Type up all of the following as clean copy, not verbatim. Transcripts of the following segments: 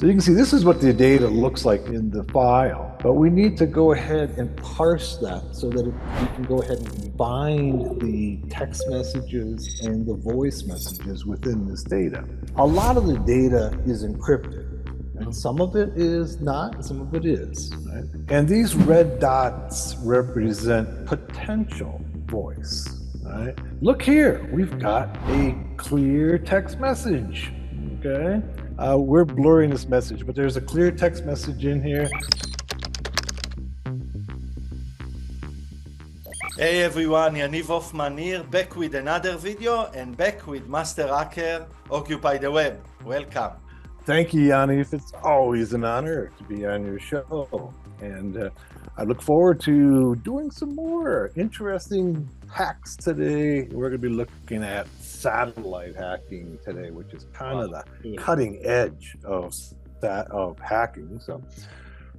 So you can see this is what the data looks like in the file, but we need to go ahead and parse that so that we can go ahead and bind the text messages and the voice messages within this data. A lot of the data is encrypted, and some of it is not, and some of it is, right? And these red dots represent potential voice, right? Look here, we've got a clear text message, okay? We're blurring this message, but there's a clear text message in here. Hey everyone, Yaniv Hoffman here, back with another video and back with Master Hacker, Occupy the Web. Welcome. Thank you, Yaniv. It's always an honor to be on your show. And I look forward to doing some more interesting hacks today. We're going to be looking at satellite hacking today, which is kind of the cutting edge of hacking. So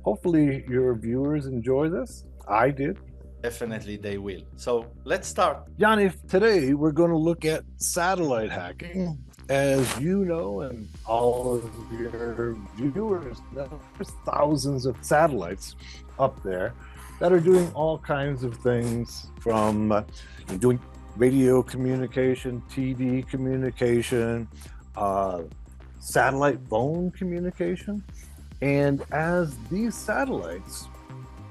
hopefully your viewers enjoy this. I did. Definitely they will. So let's start. Yaniv, today we're going to look at satellite hacking. As you know, and all of your viewers know, there's thousands of satellites up there that are doing all kinds of things, from doing radio communication, TV communication, satellite phone communication. And as these satellites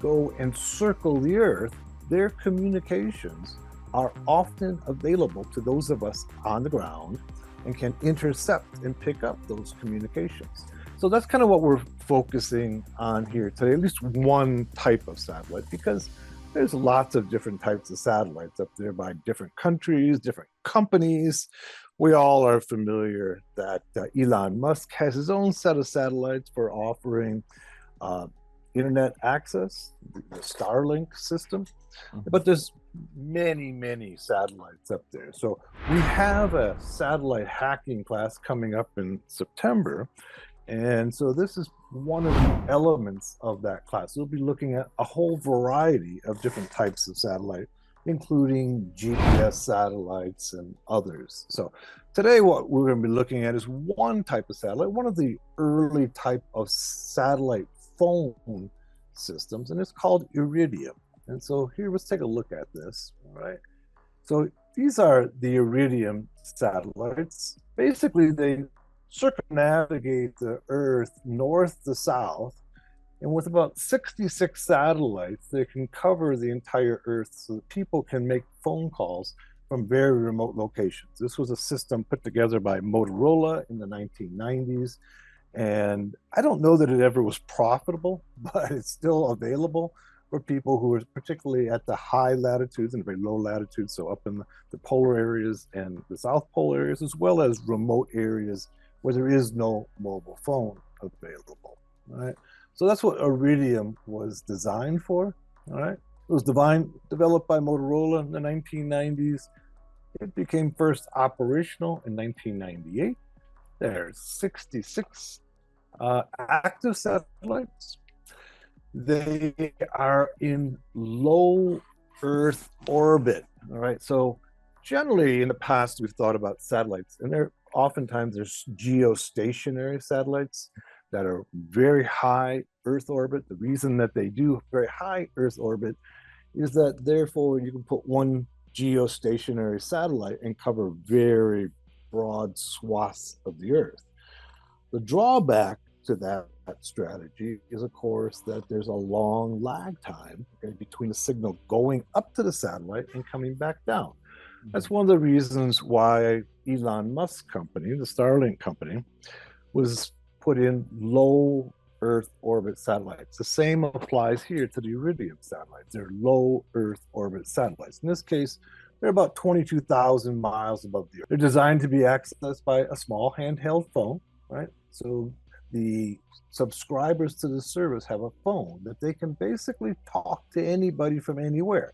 go and circle the Earth, their communications are often available to those of us on the ground and can intercept and pick up those communications. So that's kind of what we're focusing on here today, at least one type of satellite, because there's lots of different types of satellites up there by different countries, different companies. We all are familiar that Elon Musk has his own set of satellites for offering internet access, the Starlink system, but there's many satellites up there. So we have a satellite hacking class coming up in September, and so this is one of the elements of that class. We'll be looking at a whole variety of different types of satellite, including GPS satellites and others. So today what we're going to be looking at is one type of satellite, one of the early type of satellite phone systems, and it's called Iridium. And so here, let's take a look at this. All right. So these are the Iridium satellites. Basically, they circumnavigate the Earth north to south, and with about 66 satellites, they can cover the entire Earth so that people can make phone calls from very remote locations. This was a system put together by Motorola in the 1990s. And I don't know that it ever was profitable, but it's still available for people who are particularly at the high latitudes and very low latitudes, so up in the polar areas and the South Pole areas, as well as remote areas where there is no mobile phone available. All right, so that's what Iridium was designed for. All right, it was developed by Motorola in the 1990s. It became first operational in 1998. There's 66 active satellites. They are in low Earth orbit. All right. So generally in the past, we've thought about satellites, and oftentimes there's geostationary satellites that are very high Earth orbit. The reason that they do very high Earth orbit is that therefore you can put one geostationary satellite and cover very broad swaths of the Earth. The drawback to that strategy is, of course, that there's a long lag time between the signal going up to the satellite and coming back down. That's one of the reasons why Elon Musk's company, the Starlink company, was put in low Earth orbit satellites. The same applies here to the Iridium satellites. They're low Earth orbit satellites. In this case, they're about 22,000 miles above the Earth. They're designed to be accessed by a small handheld phone, right? So the subscribers to the service have a phone that they can basically talk to anybody from anywhere.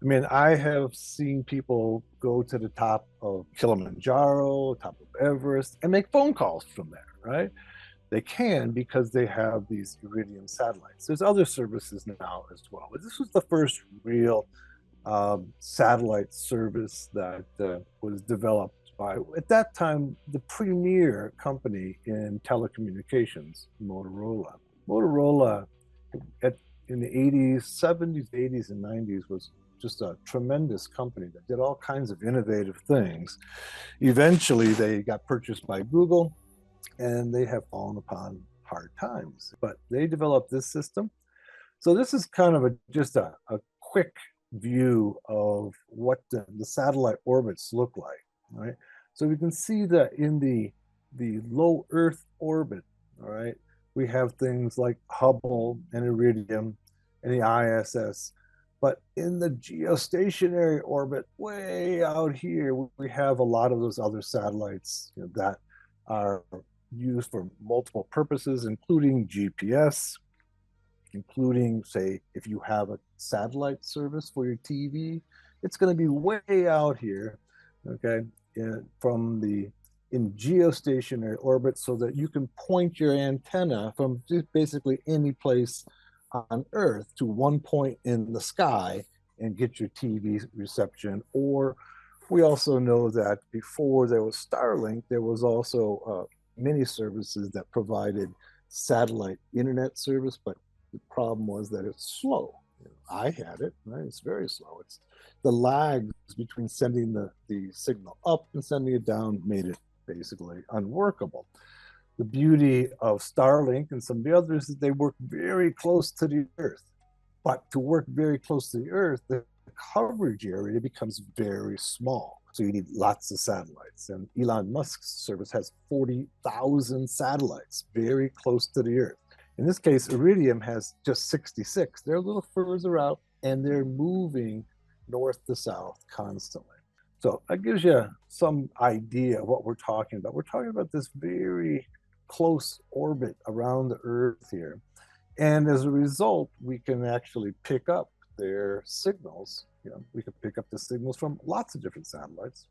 I mean, I have seen people go to the top of Kilimanjaro, top of Everest, and make phone calls from there, right? They can because they have these Iridium satellites. There's other services now as well, but this was the first real satellite service that was developed At that time, the premier company in telecommunications, Motorola. Motorola in the 80s, 70s, 80s, and 90s was just a tremendous company that did all kinds of innovative things. Eventually, they got purchased by Google, and they have fallen upon hard times. But they developed this system. So this is kind of just a quick view of what the satellite orbits look like, right? So we can see that in the low Earth orbit, all right, we have things like Hubble and Iridium and the ISS. But in the geostationary orbit, way out here, we have a lot of those other satellites, that are used for multiple purposes, including GPS, including, say, if you have a satellite service for your TV, it's going to be way out here, okay, in geostationary orbit, so that you can point your antenna from just basically any place on Earth to one point in the sky and get your TV reception. Or we also know that before there was Starlink, there was also many services that provided satellite internet service, but the problem was that it's slow. I had it, right? It's very slow. It's the lags between sending the signal up and sending it down made it basically unworkable. The beauty of Starlink and some of the others is they work very close to the Earth. But to work very close to the Earth, the coverage area becomes very small. So you need lots of satellites. And Elon Musk's service has 40,000 satellites very close to the Earth. In this case, Iridium has just 66. They're a little further out, and they're moving north to south constantly. So that gives you some idea of what we're talking about. We're talking about this very close orbit around the Earth here. And as a result, we can actually pick up their signals. We can pick up the signals from lots of different satellites.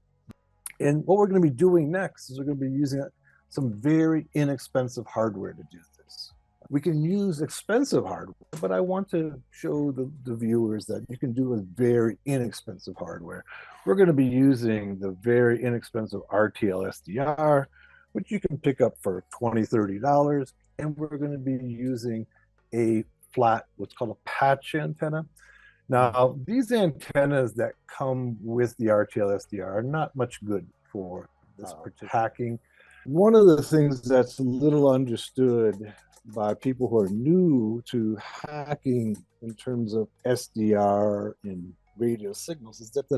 And what we're going to be doing next is we're going to be using some very inexpensive hardware to do this. We can use expensive hardware, but I want to show the viewers that you can do with very inexpensive hardware. We're going to be using the very inexpensive RTL SDR, which you can pick up for $20, $30. And we're going to be using a flat, what's called a patch antenna. Now, these antennas that come with the RTL SDR are not much good for this particular hacking. One of the things that's a little understood by people who are new to hacking in terms of SDR and radio signals is that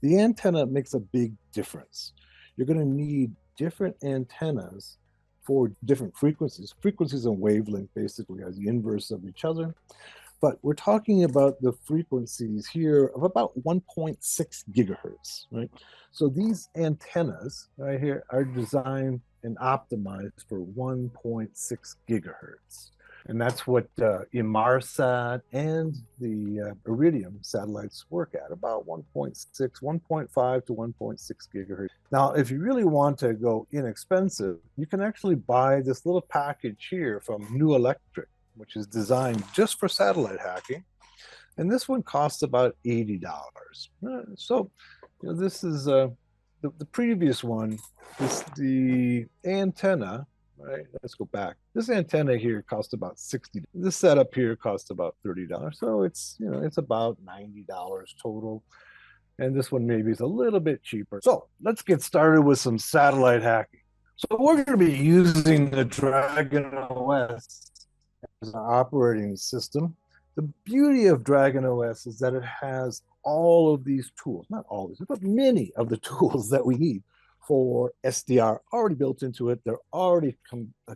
the antenna makes a big difference. You're going to need different antennas for different frequencies. Frequencies and wavelength basically are the inverse of each other. But we're talking about the frequencies here of about 1.6 gigahertz, right? So these antennas right here are designed and optimized for 1.6 gigahertz. And that's what Inmarsat and the Iridium satellites work at, about 1.6, 1.5 to 1.6 gigahertz. Now, if you really want to go inexpensive, you can actually buy this little package here from New Electric, which is designed just for satellite hacking. And this one costs about $80. So this is the previous one, the antenna, right? Let's go back. This antenna here costs about $60. This setup here costs about $30. So it's about $90 total. And this one maybe is a little bit cheaper. So let's get started with some satellite hacking. So we're going to be using the Dragon OS as an operating system. The beauty of Dragon OS is that it has all of these tools, not all of these, but many of the tools that we need for SDR already built into it. They're already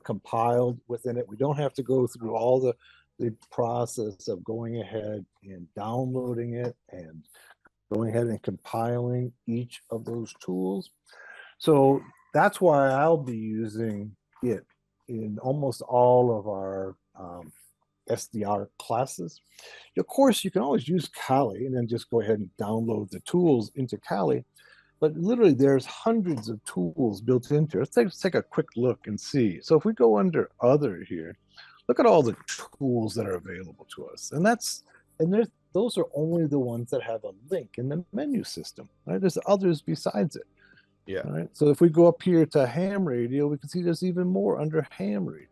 compiled within it. We don't have to go through all the process of going ahead and downloading it and going ahead and compiling each of those tools. So that's why I'll be using it in almost all of our SDR classes. Of course, you can always use Kali and then just go ahead and download the tools into Kali. But literally, there's hundreds of tools built into it. Let's take a quick look and see. So if we go under Other here, look at all the tools that are available to us. And those are only the ones that have a link in the menu system, right? There's others besides it. Yeah. All right. So if we go up here to ham radio, we can see there's even more under ham radio.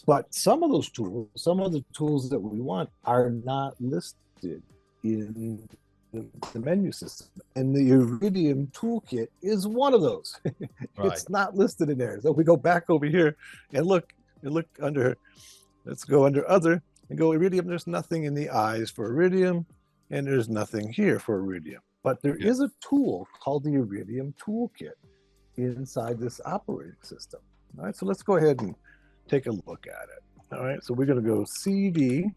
But some of those tools, some of the tools that we want are not listed in the menu system. And the Iridium toolkit is one of those. Right. It's not listed in there. So if we go back over here and look under, let's go under other and go Iridium. There's nothing in the eyes for Iridium, and there's nothing here for Iridium. But there is a tool called the Iridium toolkit inside this operating system. All right, so let's go ahead and take a look at it. All right, so we're going to go CD,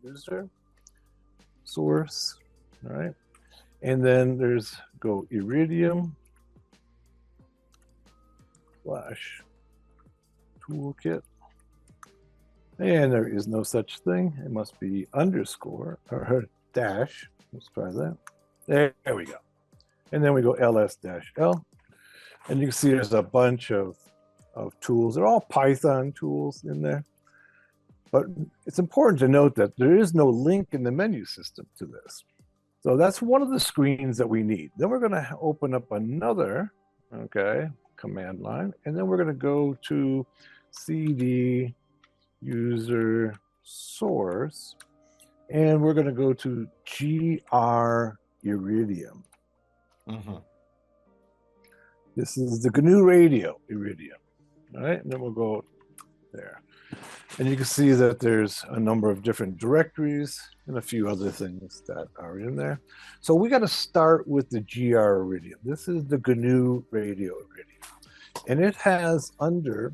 user, source, all right, and then there's go Iridium slash toolkit, and there is no such thing. It must be underscore or dash. Let's try that. There we go. And then we go ls-l, and you can see there's a bunch of tools. They're all Python tools in there. But it's important to note that there is no link in the menu system to this. So that's one of the screens that we need. Then we're going to open up another, command line, and then we're going to go to CD user source, and we're going to go to GR Iridium. Mm-hmm. This is the GNU radio Iridium. All right, and then we'll go there. And you can see that there's a number of different directories and a few other things that are in there. So we got to start with the GR Iridium. This is the GNU radio Iridium. And it has under,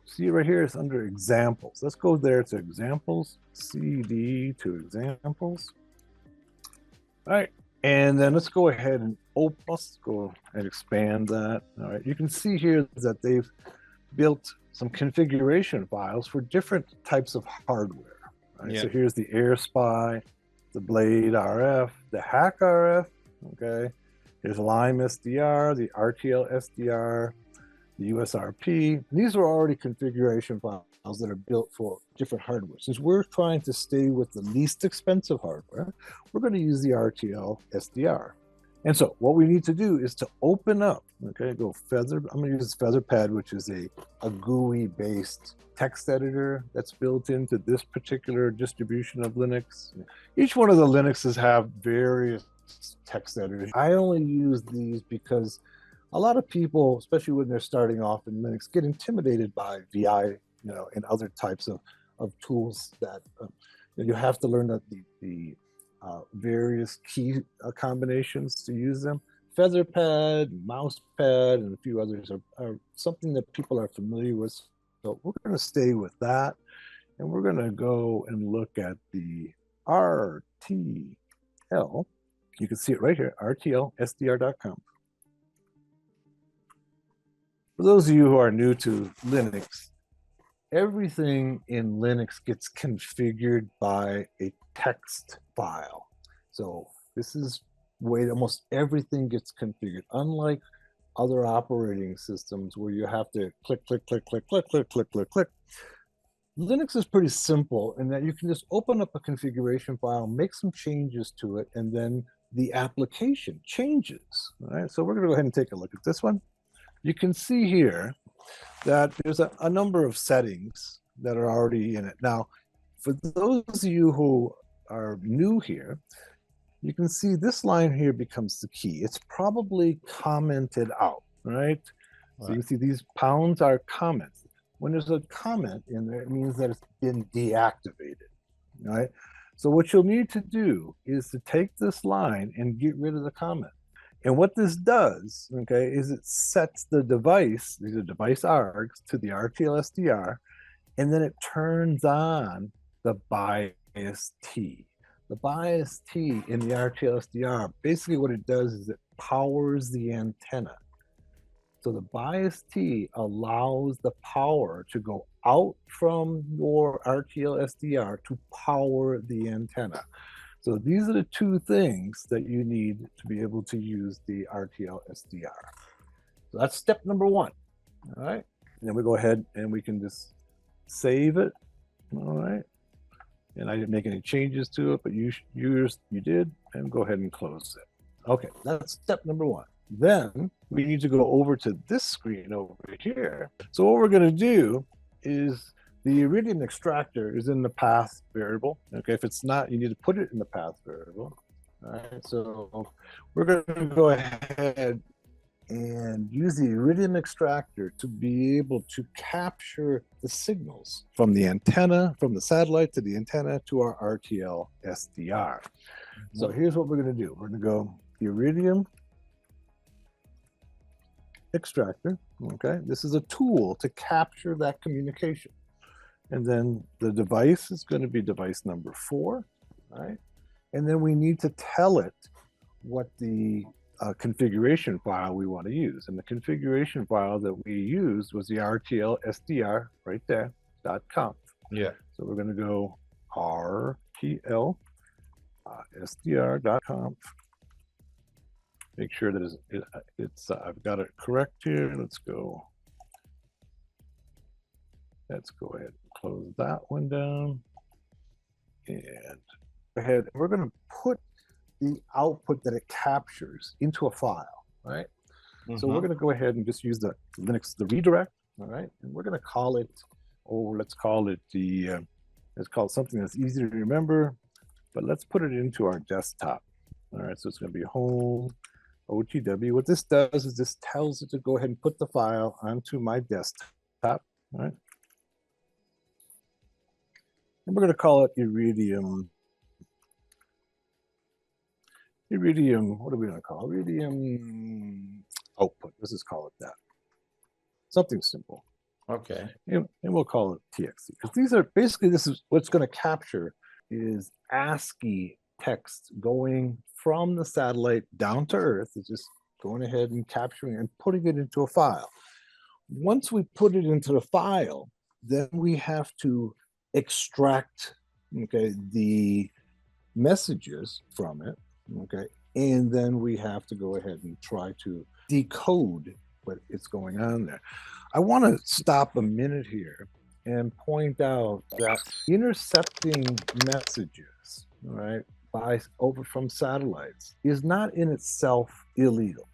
see right here, it's under examples. Let's go there to examples, CD to examples. All right, and then let's go ahead and let's go and expand that. All right, you can see here that they've built some configuration files for different types of hardware. Right? So here's the AirSpy, the Blade RF, the Hack RF, okay? Here's Lime SDR, the RTL SDR, the USRP. These are already configuration files that are built for different hardware. Since we're trying to stay with the least expensive hardware, we're going to use the RTL SDR. And so what we need to do is to open up, go Feather. I'm going to use FeatherPad, which is a GUI-based text editor that's built into this particular distribution of Linux. Each one of the Linuxes have various text editors. I only use these because a lot of people, especially when they're starting off in Linux, get intimidated by VI, and other types of tools that you have to learn that the various key combinations to use them. FeatherPad, Mousepad, and a few others are something that people are familiar with. So we're going to stay with that. And we're going to go and look at the RTL. You can see it right here, rtlsdr.com. For those of you who are new to Linux, everything in Linux gets configured by a text file. So this is the way almost everything gets configured, unlike other operating systems where you have to click. Linux is pretty simple in that you can just open up a configuration file, make some changes to it, and then the application changes. All right, so we're going to go ahead and take a look at this one. You can see here that there's a number of settings that are already in it. Now, for those of you who are new here, you can see this line here becomes the key. It's probably commented out, right? So you can see these pounds are comments. When there's a comment in there, it means that it's been deactivated, right? So what you'll need to do is to take this line and get rid of the comment. And what this does, is it sets the device, these are device args, to the RTL SDR, and then it turns on the bias T. The bias T in the RTL SDR, basically what it does is it powers the antenna. So the bias T allows the power to go out from your RTL SDR to power the antenna. So these are the two things that you need to be able to use the RTL SDR. So that's step number one. All right. And then we go ahead and we can just save it. All right. And I didn't make any changes to it, but you did, and go ahead and close it. Okay, that's step number one. Then we need to go over to this screen over here. So what we're going to do is the Iridium extractor is in the path variable. Okay, if it's not, you need to put it in the path variable. All right, so we're going to go ahead and use the Iridium extractor to be able to capture the signals from the antenna, from the satellite to the antenna to our RTL SDR. So here's what we're going to do. We're going to go Iridium extractor. Okay, this is a tool to capture that communication. And then the device is going to be device number 4, right? And then we need to tell it what the configuration file we want to use. And the configuration file that we used was the RTL SDR right there, .conf. Yeah. So we're going to go RTL SDR.conf. Make sure that it's I've got it correct here. Let's go ahead and close that one down. And go ahead. We're going to put the output that it captures into a file, right? So we're going to go ahead and just use the Linux, the redirect, all right? And we're going to call it, let's call it something that's easy to remember, but let's put it into our desktop. All right, so it's going to be home OTW. What this does is this tells it to go ahead and put the file onto my desktop, all right? And we're going to call it Iridium, what are we going to call it? Iridium output. Let's just call it that. Something simple. Okay. And we'll call it TXT. Because these are basically, this is what's going to capture is ASCII text going from the satellite down to Earth. It's just going ahead and capturing and putting it into a file. Once we put it into the file, then we have to extract, okay, the messages from it. Okay, and then we have to go ahead and try to decode what is going on there. I want to stop a minute here and point out that intercepting messages, right, over from satellites is not in itself illegal,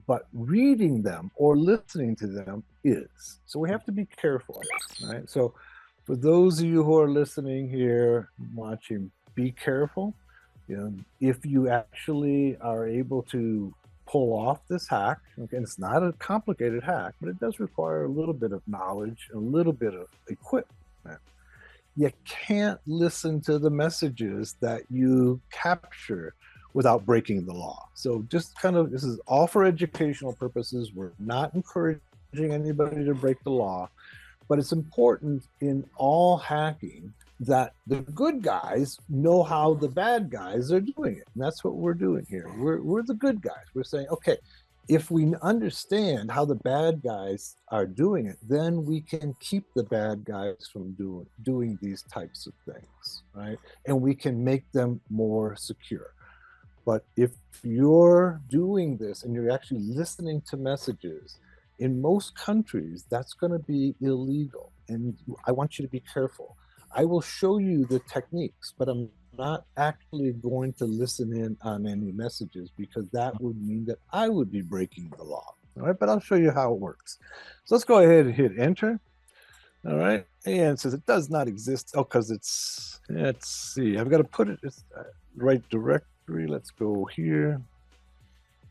but reading them or listening to them is. So we have to be careful, right? So for those of you who are listening here, watching, be careful. You know, if you actually are able to pull off this hack, okay, and it's not a complicated hack, but it does require a little bit of knowledge, a little bit of equipment. You can't listen to the messages that you capture without breaking the law. So just kind of, this is all for educational purposes. We're not encouraging anybody to break the law, but it's important in all hacking that the good guys know how the bad guys are doing it. And that's what we're doing here. We're the good guys. We're saying, okay, if we understand how the bad guys are doing it, then we can keep the bad guys from doing these types of things, right? And we can make them more secure. But if you're doing this and you're actually listening to messages, in most countries, that's going to be illegal. And I want you to be careful. I will show you the techniques, but I'm not actually going to listen in on any messages because that would mean that I would be breaking the law. All right, but I'll show you how it works. So let's go ahead and hit enter. All right, and it says it does not exist. Oh, because it's, let's see, I've got to put it, it's right directory. Let's go here.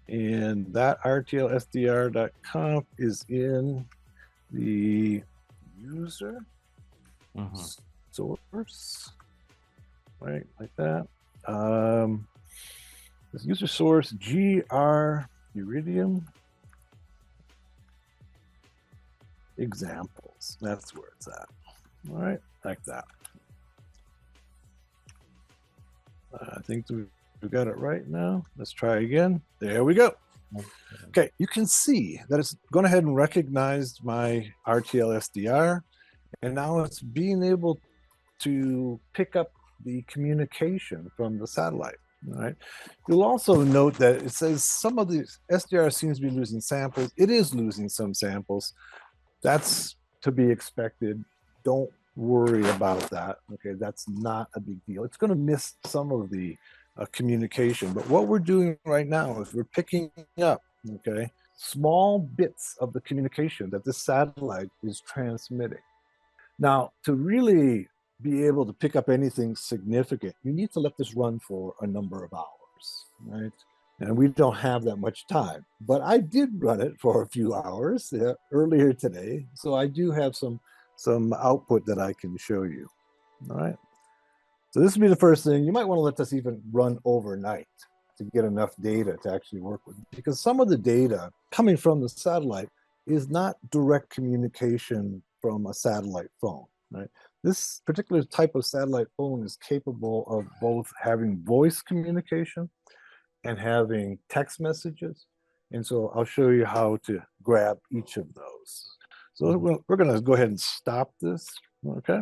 And that RTLSDR.conf is in the user source, right, like that. This user source GR Iridium examples. That's where it's at. All right, like that. I think we got it right now. Let's try again. There we go. Okay, you can see that it's gone ahead and recognized my RTL SDR, and now it's being able to pick up the communication from the satellite. All right. You'll also note that it says some of the SDR seems to be losing samples. It is losing some samples. That's to be expected. Don't worry about that. Okay, that's not a big deal. It's going to miss some of the communication, but what we're doing right now is we're picking up okay? Small bits of the communication that this satellite is transmitting. Now, to really be able to pick up anything significant, you need to let this run for a number of hours, right? And we don't have that much time. But I did run it for a few hours earlier today, so I do have some output that I can show you. All right. So this would be the first thing. You might want to let this even run overnight to get enough data to actually work with, because some of the data coming from the satellite is not direct communication from a satellite phone, right? This particular type of satellite phone is capable of both having voice communication and having text messages. And so I'll show you how to grab each of those. So we're going to go ahead and stop this, okay?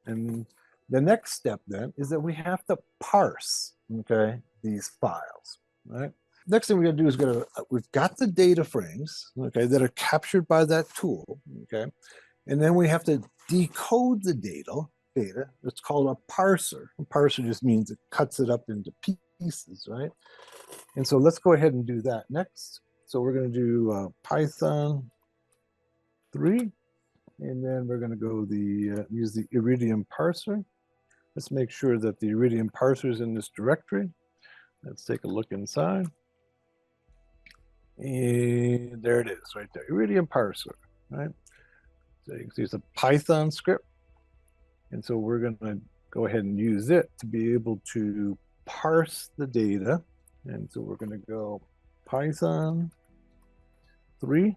And the next step then is that we have to parse, okay, these files, right? Next thing we're going to do is we've got the data frames, okay, that are captured by that tool, okay? And then we have to decode the data. It's called a parser. A parser just means it cuts it up into pieces, right? And so let's go ahead and do that next. So we're going to do Python 3, and then we're going to go use the Iridium parser. Let's make sure that the Iridium parser is in this directory. Let's take a look inside. And there it is right there, Iridium parser, right? So you can see it's a Python script. And so we're going to go ahead and use it to be able to parse the data. And so we're going to go Python 3,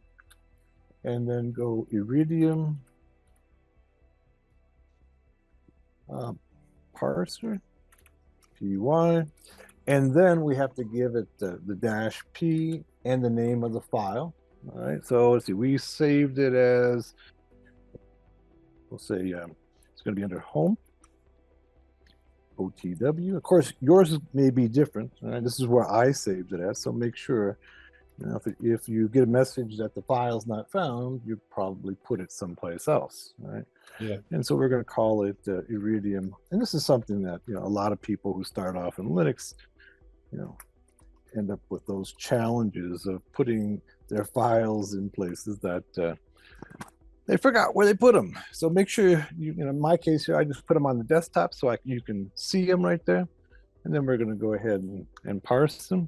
and then go Iridium parser, py, and then we have to give it the -p and the name of the file. All right, so let's see, we saved it as, we'll say it's going to be under home, OTW. Of course, yours may be different. Right? This is where I saved it as, so make sure, you know, if you get a message that the file's not found, you probably put it someplace else, right? Yeah. And so we're going to call it Iridium. And this is something that, you know, a lot of people who start off in Linux, you know, end up with those challenges of putting their files in places that they forgot where they put them. So make sure, you know, in my case here, I just put them on the desktop so you can see them right there. And then we're going to go ahead and parse them.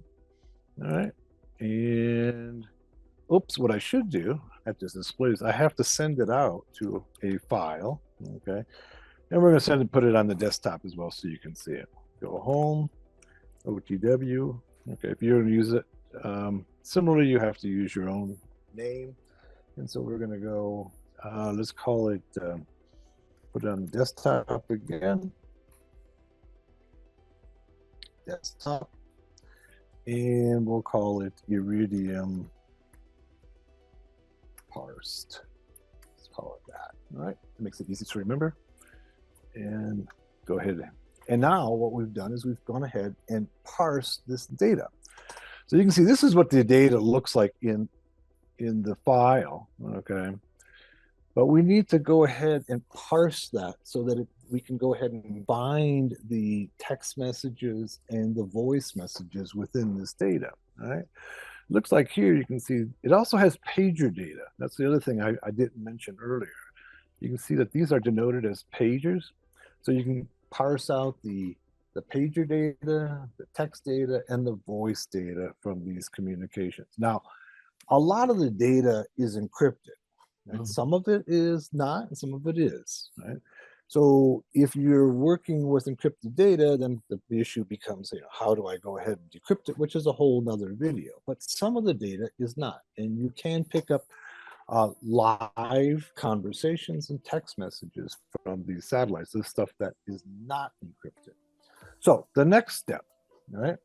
All right. And oops, what I should do at this display is I have to send it out to a file, okay? And we're going to put it on the desktop as well so you can see it. Go home, OTW, okay, if you're going to use it. Similarly, you have to use your own name. And so we're going to go, let's call it, put it on the desktop again. Desktop. And we'll call it Iridium parsed. Let's call it that. All right, it makes it easy to remember. And go ahead. And now what we've done is we've gone ahead and parsed this data. So you can see this is what the data looks like in the file, okay? But we need to go ahead and parse that so that we can go ahead and bind the text messages and the voice messages within this data, all right? Looks like here you can see it also has pager data. That's the other thing I didn't mention earlier. You can see that these are denoted as pagers. So you can parse out the pager data, the text data, and the voice data from these communications. Now, a lot of the data is encrypted. Right? Some of it is not, and some of it is, right? So if you're working with encrypted data, then the issue becomes, you know, how do I go ahead and decrypt it, which is a whole nother video. But some of the data is not, and you can pick up live conversations and text messages from these satellites, the stuff that is not encrypted. So the next step, right,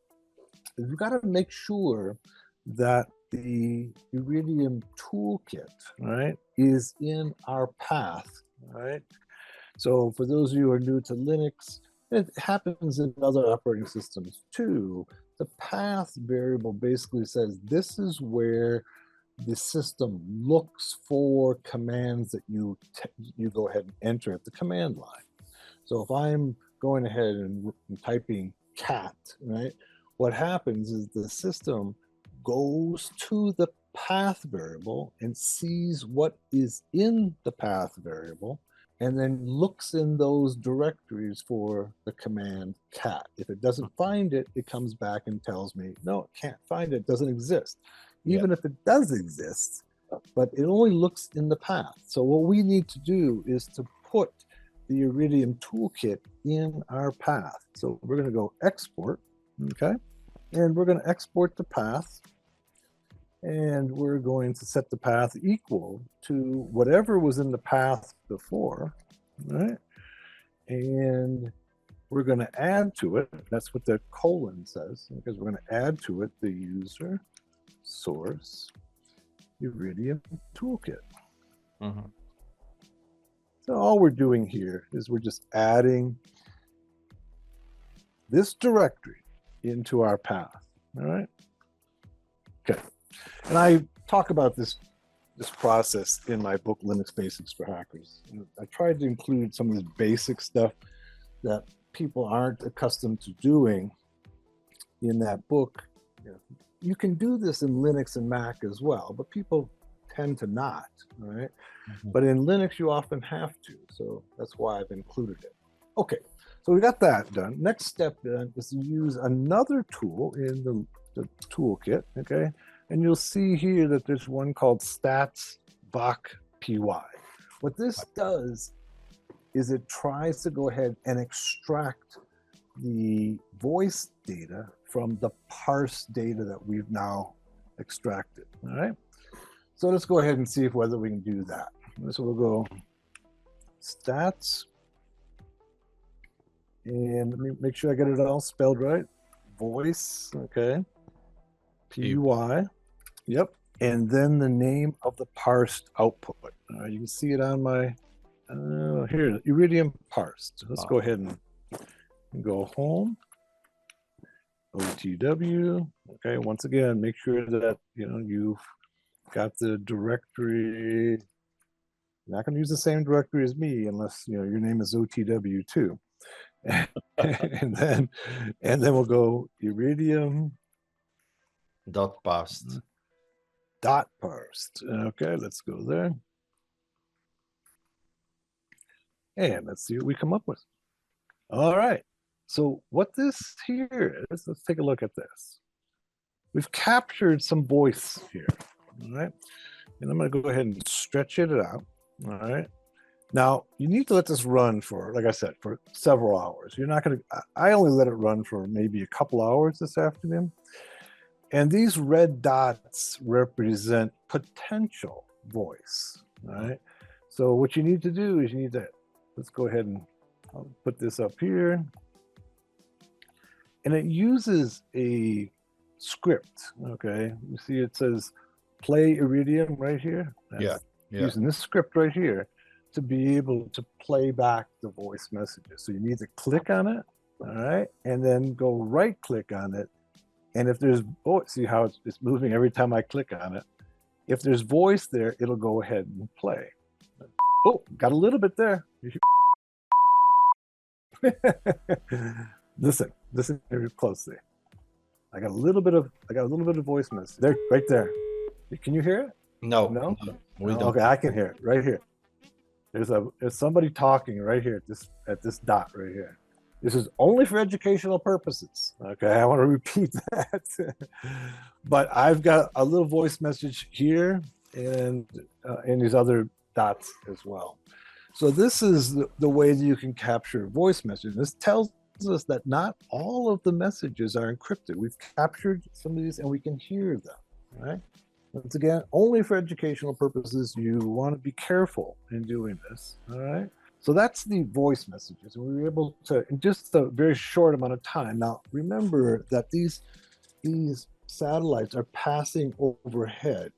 is we've got to make sure that the Iridium toolkit, right, is in our path, right? So for those of you who are new to Linux, it happens in other operating systems too. The path variable basically says this is where the system looks for commands that you go ahead and enter at the command line. So if I'm going ahead and typing cat, right, what happens is the system goes to the path variable and sees what is in the path variable, and then looks in those directories for the command cat. If it doesn't find it, it comes back and tells me, no, it can't find it, it doesn't exist. Even if it does exist, but it only looks in the path. So what we need to do is to put the Iridium toolkit in our path. So we're going to go export, okay? And we're going to export the path, and we're going to set the path equal to whatever was in the path before, right? And we're going to add to it, that's what the colon says, because we're going to add to it the user source Iridium toolkit. Mm-hmm. So all we're doing here is we're just adding this directory into our path, all right? Okay, and I talk about this process in my book, Linux Basics for Hackers. I tried to include some of this basic stuff that people aren't accustomed to doing in that book. You can do this in Linux and Mac as well, but people tend to not, right? Mm-hmm. But in Linux, you often have to, so that's why I've included it. Okay, so we got that done. Next step then is to use another tool in the toolkit, okay? And you'll see here that there's one called stats-boc-py. What this does is it tries to go ahead and extract the voice data from the parsed data that we've now extracted, all right? So let's go ahead and see whether we can do that. So we'll go stats, and let me make sure I get it all spelled right. Voice, okay, py, yep, and then the name of the parsed output. You can see it on my, here, Iridium parsed. Let's go ahead and go home. OTW, okay, once again, make sure that, you've got the directory. You're not going to use the same directory as me unless, your name is OTW too. and then we'll go Iridium parsed. Parsed. Okay, let's go there. And let's see what we come up with. All right. So what this here is, let's take a look at this. We've captured some voice here, all right? And I'm going to go ahead and stretch it out, all right? Now, you need to let this run for, like I said, for several hours. You're not going to, I only let it run for maybe a couple hours this afternoon. And these red dots represent potential voice, all right? So what you need to do is you need to, let's go ahead and I'll put this up here. And it uses a script, okay? You see it says play Iridium right here? Yeah. Using this script right here to be able to play back the voice messages. So you need to click on it, all right? And then go right click on it. And if there's, see how it's moving every time I click on it. If there's voice there, it'll go ahead and play. Oh, got a little bit there. Listen very closely. I got a little bit of voice message there, right there. Can you hear it? No, we don't. Okay, I can hear it right here. There's somebody talking right here at this dot right here. This is only for educational purposes. Okay, I want to repeat that. But I've got a little voice message here and these other dots as well. So this is the way that you can capture voice messages. This tells us that not all of the messages are encrypted. We've captured some of these and we can hear them, right? Once again, only for educational purposes. You want to be careful in doing this, all right? So that's the voice messages. And we were able to, in just a very short amount of time. Now, remember that these satellites are passing overhead,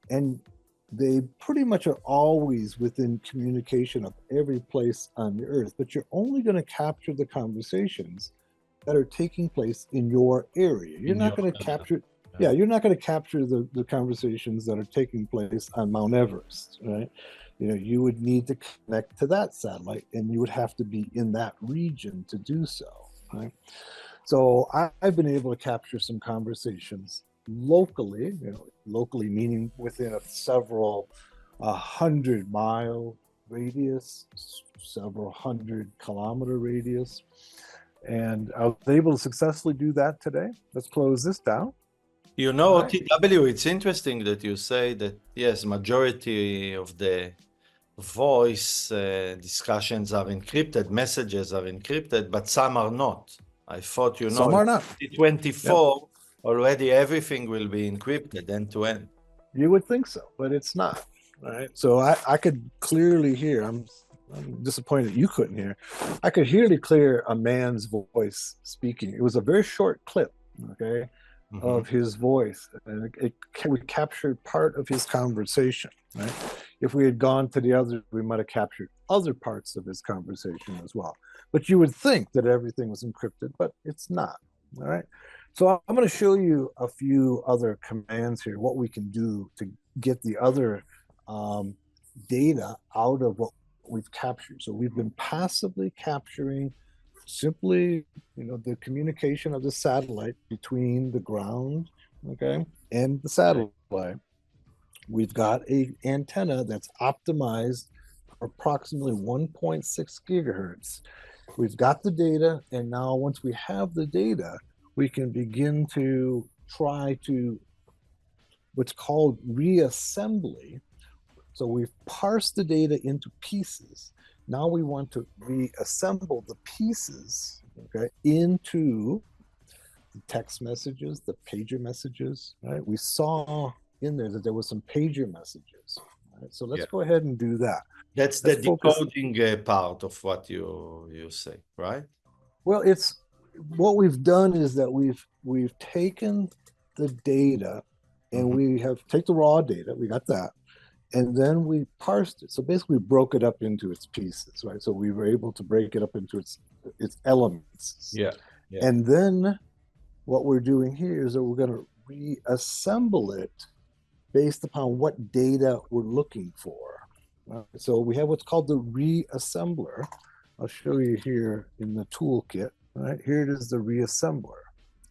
and they pretty much are always within communication of every place on the Earth, but you're only going to capture the conversations that are taking place in your area. You're not going to capture, you're not going to capture the conversations that are taking place on Mount Everest, right? You would need to connect to that satellite, and you would have to be in that region to do so, right? So I've been able to capture some conversations locally, locally meaning within a several 100-mile radius, several 100-kilometer radius. And I was able to successfully do that today. Let's close this down. You know, Right. TW, it's interesting that you say that, yes, majority of the voice discussions are encrypted, messages are encrypted, but some are not. I thought, Some are not. 2024, already everything will be encrypted end to end. You would think so, but it's not. All right. So I could clearly hear, I'm disappointed you couldn't hear. I could clearly hear a man's voice speaking. It was a very short clip, okay, of his voice. And we captured part of his conversation, right? If we had gone to the other, we might have captured other parts of his conversation as well. But you would think that everything was encrypted, but it's not. All right. So I'm going to show you a few other commands here, what we can do to get the other data out of what we've captured. So we've been passively capturing simply, the communication of the satellite between the ground, okay, and the satellite. We've got an antenna that's optimized for approximately 1.6 gigahertz. We've got the data, and now once we have the data, we can begin to try to what's called reassembly. So we've parsed the data into pieces. Now we want to reassemble the pieces, okay, into the text messages, the pager messages, right? We saw in there that there was some pager messages. Right? So let's go ahead and do that. That's the decoding part of what you say, right? Well, it's what we've done is that we've taken the data and we have take the raw data, we got that, and then we parsed it. So basically we broke it up into its pieces, right? So we were able to break it up into its elements. Yeah. And then what we're doing here is that we're going to reassemble it based upon what data we're looking for. So we have what's called the reassembler. I'll show you here in the toolkit. Right here it is, the reassembler.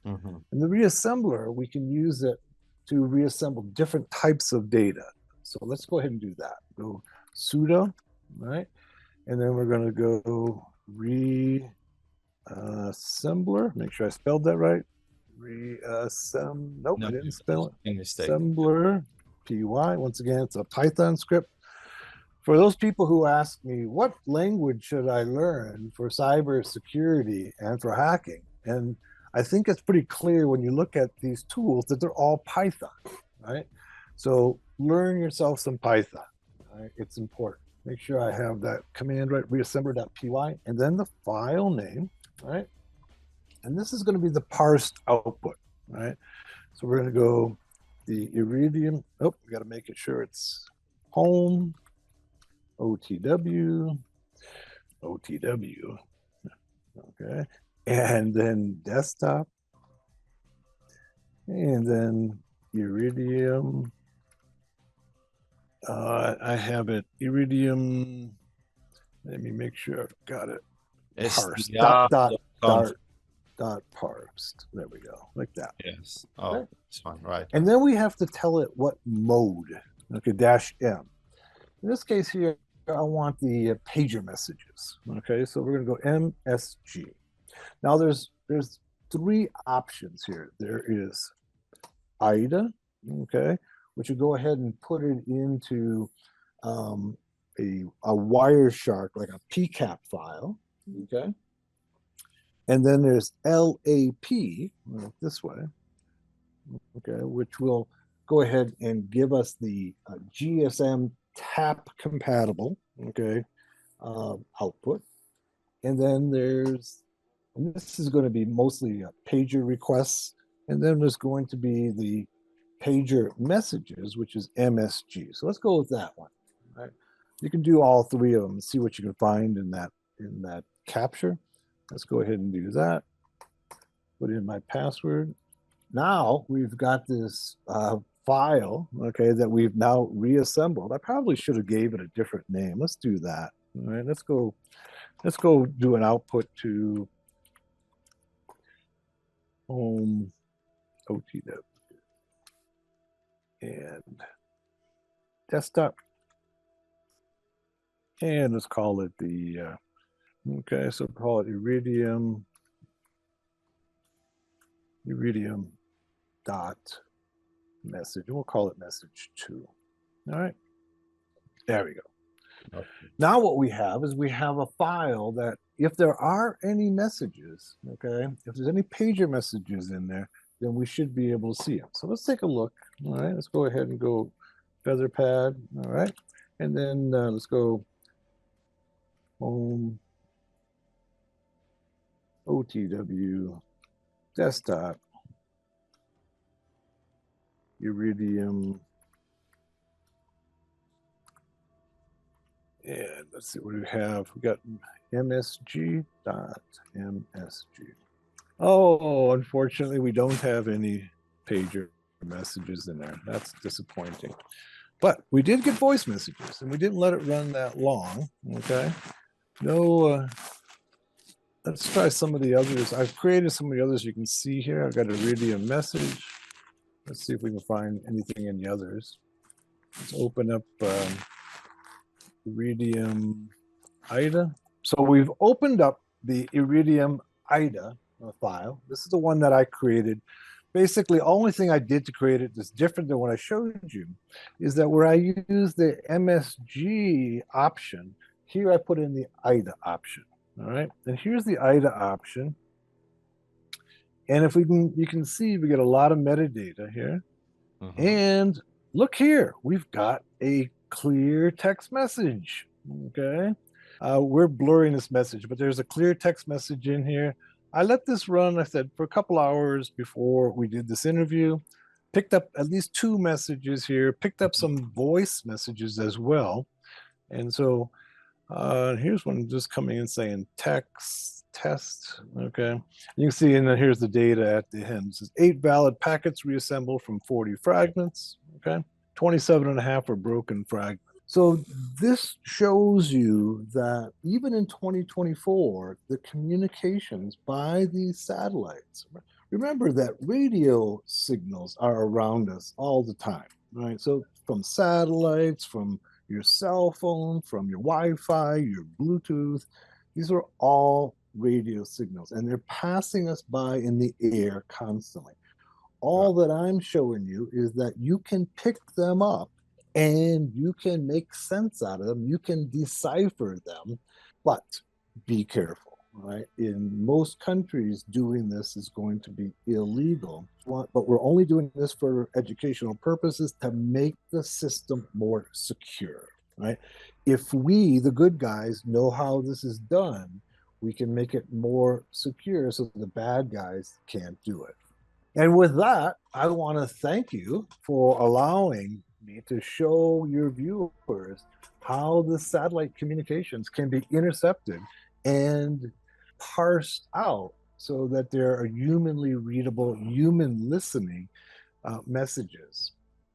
And the reassembler, we can use it to reassemble different types of data. So let's go ahead and do that. Go sudo, right? And then we're going to go reassembler. Make sure I spelled that right. Nope, I didn't spell it. Assembler, py. Once again, it's a Python script. For those people who ask me, what language should I learn for cybersecurity and for hacking? And I think it's pretty clear when you look at these tools that they're all Python, right? So learn yourself some Python, right? It's important. Make sure I have that command right, reassembler.py, and then the file name, right? And this is going to be the parsed output, right? So we're going to go the Iridium. Oh, we got to make it sure it's home. OTW, okay, and then desktop, and then Iridium. I have it Iridium. Let me make sure I've got it. Parsed. Dot parsed. There we go, like that. Yes. Oh, okay. That's fine. Right. And then we have to tell it what mode. Okay, -M. In this case here, I want the pager messages. Okay, so we're going to go MSG. Now there's three options here. There is IDA, okay, which you go ahead and put it into a Wireshark, like a PCAP file, okay. And then there's LAP, like this way, okay, which will go ahead and give us the GSM tap compatible, okay, output. And then and this is going to be mostly pager requests. And then there's going to be the pager messages, which is MSG. So let's go with that one. Right? You can do all three of them and see what you can find in that capture. Let's go ahead and do that. Put in my password. Now we've got this file, okay, that we've now reassembled. I probably should have gave it a different name. Let's do that. All right, let's go do an output to home OTW. and desktop. And let's call it the, okay, so call it Iridium dot message. We'll call it message 2. All right. There we go. Okay. Now what we have is we have a file that if there are any messages, okay, if there's any pager messages in there, then we should be able to see them. So let's take a look. All right, let's go ahead and go Featherpad. All right. And then let's go home, OTW, desktop, Iridium. And let's see what we have. We got MSG.MSG. Oh, unfortunately, we don't have any pager messages in there. That's disappointing. But we did get voice messages, and we didn't let it run that long. Okay. No, let's try some of the others. I've created some of the others you can see here. I've got a Iridium message. Let's see if we can find anything in the others. Let's open up Iridium IDA. So we've opened up the Iridium IDA file. This is the one that I created. Basically, only thing I did to create it that's different than what I showed you is that where I use the MSG option, here I put in the IDA option. All right, and here's the IDA option. And if we can, you can see we get a lot of metadata here. And look here, we've got a clear text message. Okay, we're blurring this message, but there's a clear text message in here. I let this run, I said, for a couple hours before we did this interview. Picked up at least 2 messages here, picked up some voice messages as well. And so here's one just coming in saying text test. Okay, you can see, and then here's the data at the end. It says 8 valid packets reassembled from 40 fragments. Okay, 27.5 are broken fragments. So this shows you that even in 2024, the communications by these satellites, remember that radio signals are around us all the time, right? So from satellites, from your cell phone, from your Wi-Fi, your Bluetooth, these are all radio signals, and they're passing us by in the air constantly. All that I'm showing you is that you can pick them up and you can make sense out of them. You can decipher them, but be careful, right? In most countries, doing this is going to be illegal, but we're only doing this for educational purposes to make the system more secure, right? If we, the good guys, know how this is done, we can make it more secure so the bad guys can't do it. And with that, I want to thank you for allowing me to show your viewers how the satellite communications can be intercepted and parsed out so that there are humanly readable, human listening messages.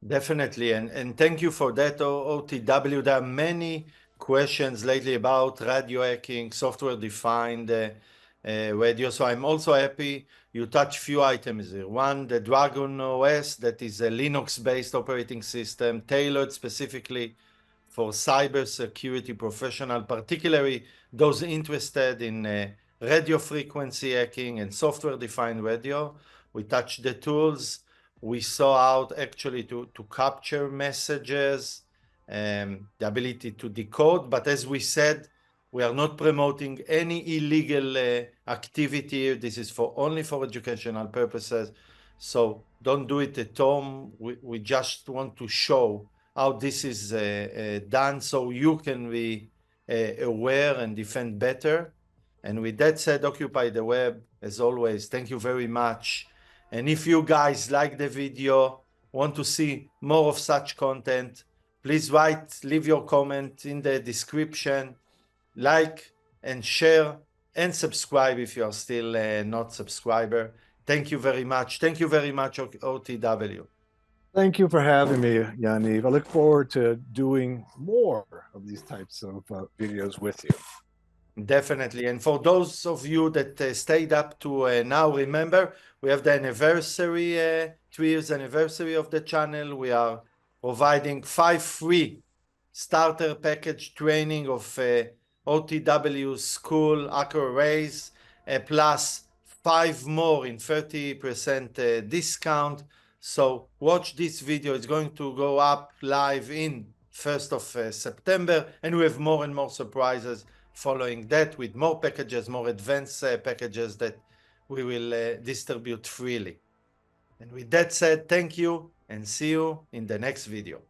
Definitely, and thank you for that, OTW. There are many questions lately about radio hacking, software-defined radio. So I'm also happy you touch few items here. One, the Dragon OS, that is a Linux-based operating system tailored specifically for cybersecurity professional, particularly those interested in radio frequency hacking and software-defined radio. We touched the tools. We saw how actually to capture messages, the ability to decode. But as we said, we are not promoting any illegal activity. This is only for educational purposes. So don't do it at home. We just want to show how this is done so you can be aware and defend better. And with that said, Occupy the Web, as always, thank you very much. And if you guys like the video, want to see more of such content, please leave your comment in the description, like and share and subscribe if you are still not subscriber. Thank you very much. Thank you very much, OTW. Thank you for having me, Yaniv. I look forward to doing more of these types of videos with you. Definitely. And for those of you that stayed up to now, remember, we have the anniversary, 3 years anniversary of the channel. We are providing 5 free starter package training of OTW school, Hacker Race, plus 5 more in 30% discount. So watch this video. It's going to go up live in 1st of September, and we have more and more surprises following that with more packages, more advanced packages that we will distribute freely. And with that said, thank you and see you in the next video.